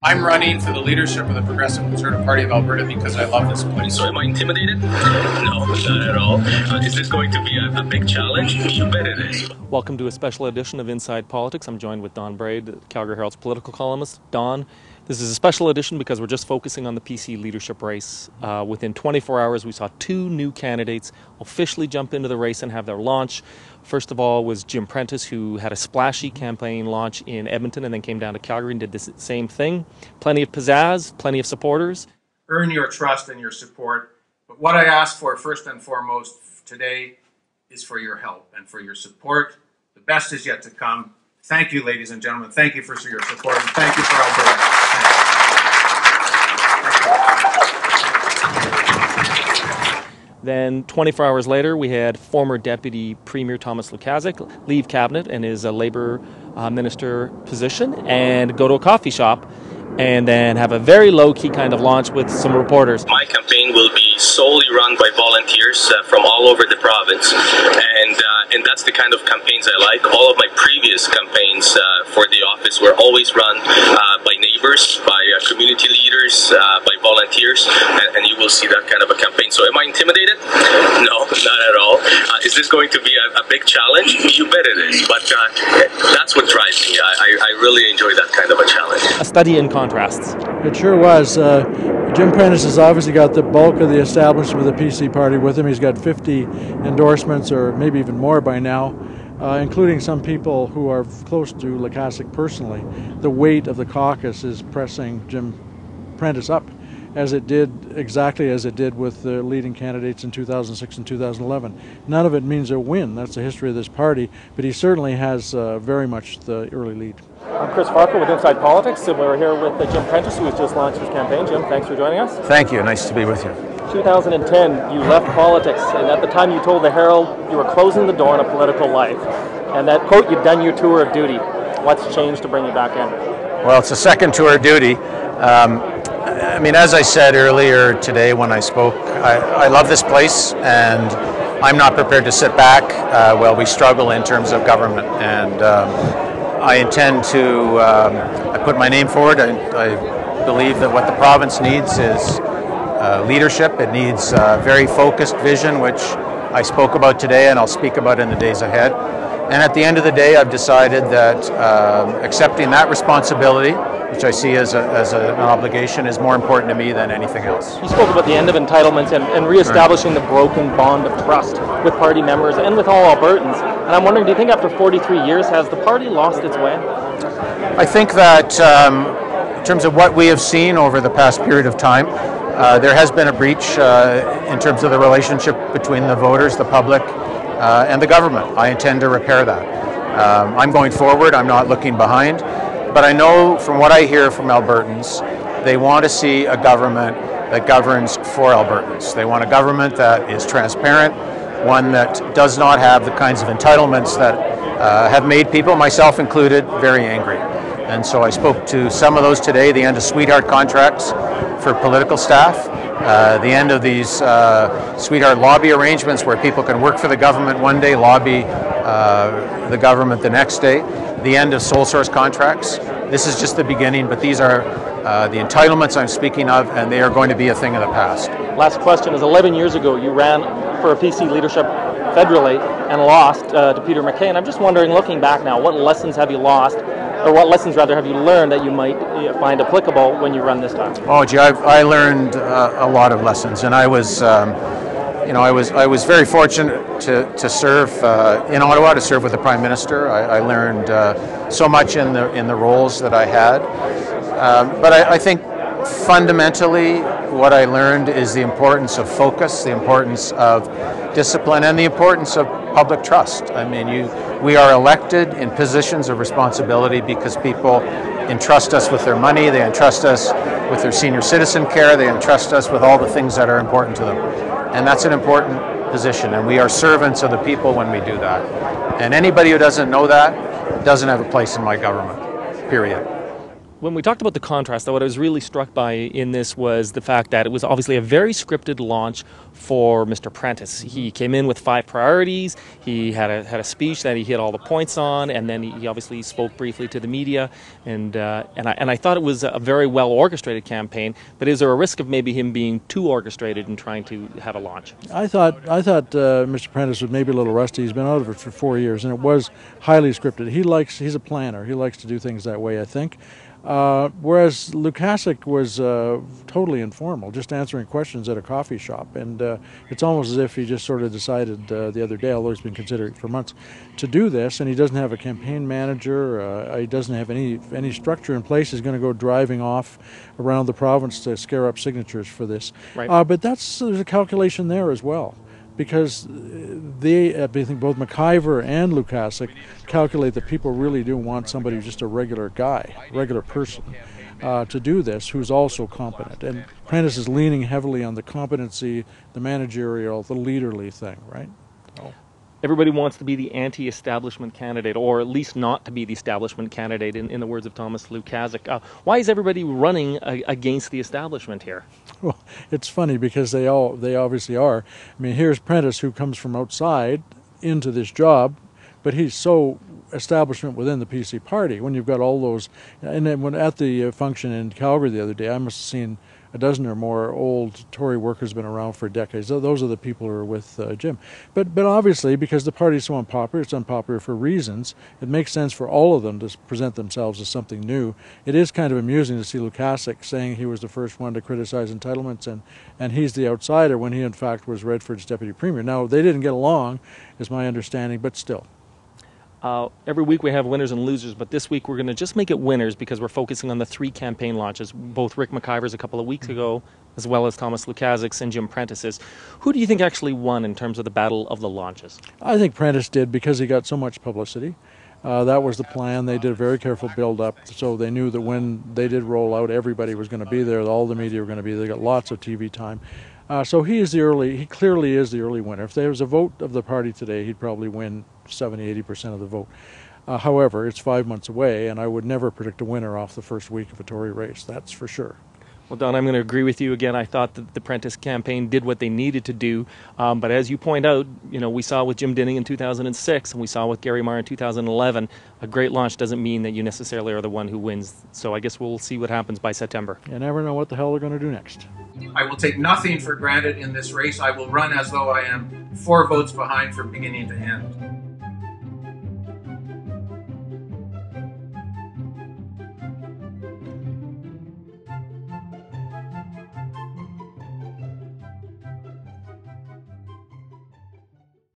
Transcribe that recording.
I'm running for the leadership of the Progressive Conservative Party of Alberta because I love this place. So am I intimidated? No, not at all. Is this going to be a big challenge? You bet it is. Welcome to a special edition of Inside Politics. I'm joined with Don Braid, Calgary Herald's political columnist. Don, this is a special edition because we're just focusing on the PC leadership race. Within 24 hours, we saw two new candidates officially jump into the race and have their launch. First of all was Jim Prentice, who had a splashy campaign launch in Edmonton and then came down to Calgary and did the same thing. Plenty of pizzazz, plenty of supporters. Earn your trust and your support. But what I ask for first and foremost today is for your help and for your support. The best is yet to come. Thank you, ladies and gentlemen. Thank you for your support, and thank you for Alberta. Then 24 hours later, we had former Deputy Premier Thomas Lukaszuk leave Cabinet and his Labour Minister position and go to a coffee shop and then have a very low-key kind of launch with some reporters. My campaign will be solely run by volunteers from all over the province, and that's the kind of campaigns I like. All of my previous campaigns for the office were always run by neighbors, by community leaders, by volunteers, and you will see that kind of a campaign. So am I intimidated? No, not at all. Is this going to be a big challenge? You bet it is, but that's what drives me. I really enjoy that kind of a challenge. A study in contrasts. It sure was. Jim Prentice has obviously got the bulk of the establishment of the PC party with him. He's got 50 endorsements, or maybe even more by now, including some people who are close to Lukaszuk personally. The weight of the caucus is pressing Jim Prentice up, exactly as it did with the leading candidates in 2006 and 2011. None of it means a win. That's the history of this party, but he certainly has very much the early lead. I'm Chris Farquhar with Inside Politics, and we're here with Jim Prentice, who has just launched his campaign. Jim, thanks for joining us. Thank you. Nice to be with you. 2010, you left politics, and at the time you told the Herald you were closing the door on a political life. And that quote, you'd done your tour of duty. What's changed to bring you back in? Well, it's a second tour of duty. I mean, as I said earlier today when I spoke, I love this place, and I'm not prepared to sit back while we struggle in terms of government. And I intend to I put my name forward. I believe that what the province needs is leadership. It needs very focused vision, which I spoke about today and I'll speak about in the days ahead. And at the end of the day, I've decided that accepting that responsibility, which I see as an obligation, is more important to me than anything else. You spoke about the end of entitlements and reestablishing the broken bond of trust with party members and with all Albertans. And I'm wondering, do you think after 43 years, has the party lost its way? I think that in terms of what we have seen over the past period of time, there has been a breach in terms of the relationship between the voters, the public, and the government. I intend to repair that. I'm going forward. I'm not looking behind. But I know from what I hear from Albertans, they want to see a government that governs for Albertans. They want a government that is transparent, one that does not have the kinds of entitlements that have made people, myself included, very angry. And so I spoke to some of those today, the end of sweetheart contracts for political staff, the end of these sweetheart lobby arrangements where people can work for the government one day, lobby the government the next day, the end of sole source contracts. This is just the beginning, but these are the entitlements I'm speaking of, and they are going to be a thing of the past. Last question is, 11 years ago you ran for a PC leadership federally and lost to Peter MacKay. And I'm just wondering, looking back now, what lessons have you lost, or what lessons rather have you learned that you might find applicable when you run this time? Oh, gee, I learned a lot of lessons, and I was very fortunate to serve in Ottawa, to serve with the Prime Minister. I learned so much in the roles that I had, but I think fundamentally what I learned is the importance of focus, the importance of discipline, and the importance of public trust. I mean, we are elected in positions of responsibility because people entrust us with their money, they entrust us with their senior citizen care, they entrust us with all the things that are important to them. And that's an important position, and we are servants of the people when we do that. And anybody who doesn't know that doesn't have a place in my government, period. When we talked about the contrast, though, what I was really struck by in this was the fact that it was obviously a very scripted launch for Mr. Prentice. He came in with 5 priorities. He had a speech that he hit all the points on, and then he obviously spoke briefly to the media. And I thought it was a very well orchestrated campaign. But is there a risk of maybe him being too orchestrated and trying to have a launch? I thought Mr. Prentice was maybe a little rusty. He's been out of it for 4 years, and it was highly scripted. He's a planner. He likes to do things that way, I think. Whereas Lukaszuk was totally informal, just answering questions at a coffee shop, and it's almost as if he just sort of decided the other day, although he's been considering for months, to do this, and he doesn't have a campaign manager, he doesn't have any structure in place. He's going to go driving off around the province to scare up signatures for this. Right. But there's a calculation there as well, because I think both McIver and Lukaszuk calculate that people really do want somebody who's just a regular guy, regular person, to do this, who's also competent. And Prentice is leaning heavily on the competency, the managerial, the leaderly thing, right? So. Everybody wants to be the anti-establishment candidate, or at least not to be the establishment candidate, in the words of Thomas Lukaszuk. Why is everybody running against the establishment here? Well, it's funny because they obviously are. I mean, here's Prentice, who comes from outside into this job, but he's so establishment within the PC party. When you've got all those, and then when at the function in Calgary the other day, I must have seen a dozen or more old Tory workers been around for decades. Those are the people who are with Jim. But obviously, because the party is so unpopular, it's unpopular for reasons, it makes sense for all of them to present themselves as something new. It is kind of amusing to see Lukaszuk saying he was the first one to criticize entitlements, and he's the outsider when he in fact was Redford's deputy premier. Now, they didn't get along, is my understanding, but still. Every week we have winners and losers, but this week we're going to just make it winners because we're focusing on the 3 campaign launches, both Ric McIver's a couple of weeks ago, as well as Thomas Lukaszuk's and Jim Prentice's. Who do you think actually won in terms of the battle of the launches? I think Prentice did because he got so much publicity. That was the plan. They did a very careful build-up, so they knew that when they did roll out, everybody was going to be there. All the media were going to be there. They got lots of TV time. So he clearly is the early winner. If there was a vote of the party today, he'd probably win 70–80% of the vote. However, it's 5 months away, and I would never predict a winner off the first week of a Tory race, that's for sure. Well, Don, I'm going to agree with you again. I thought that the Prentice campaign did what they needed to do. But as you point out, we saw with Jim Dinning in 2006, and we saw with Gary Marr in 2011, a great launch doesn't mean that you necessarily are the one who wins. So I guess we'll see what happens by September. You never know what the hell they're going to do next. I will take nothing for granted in this race. I will run as though I am 4 votes behind from beginning to end.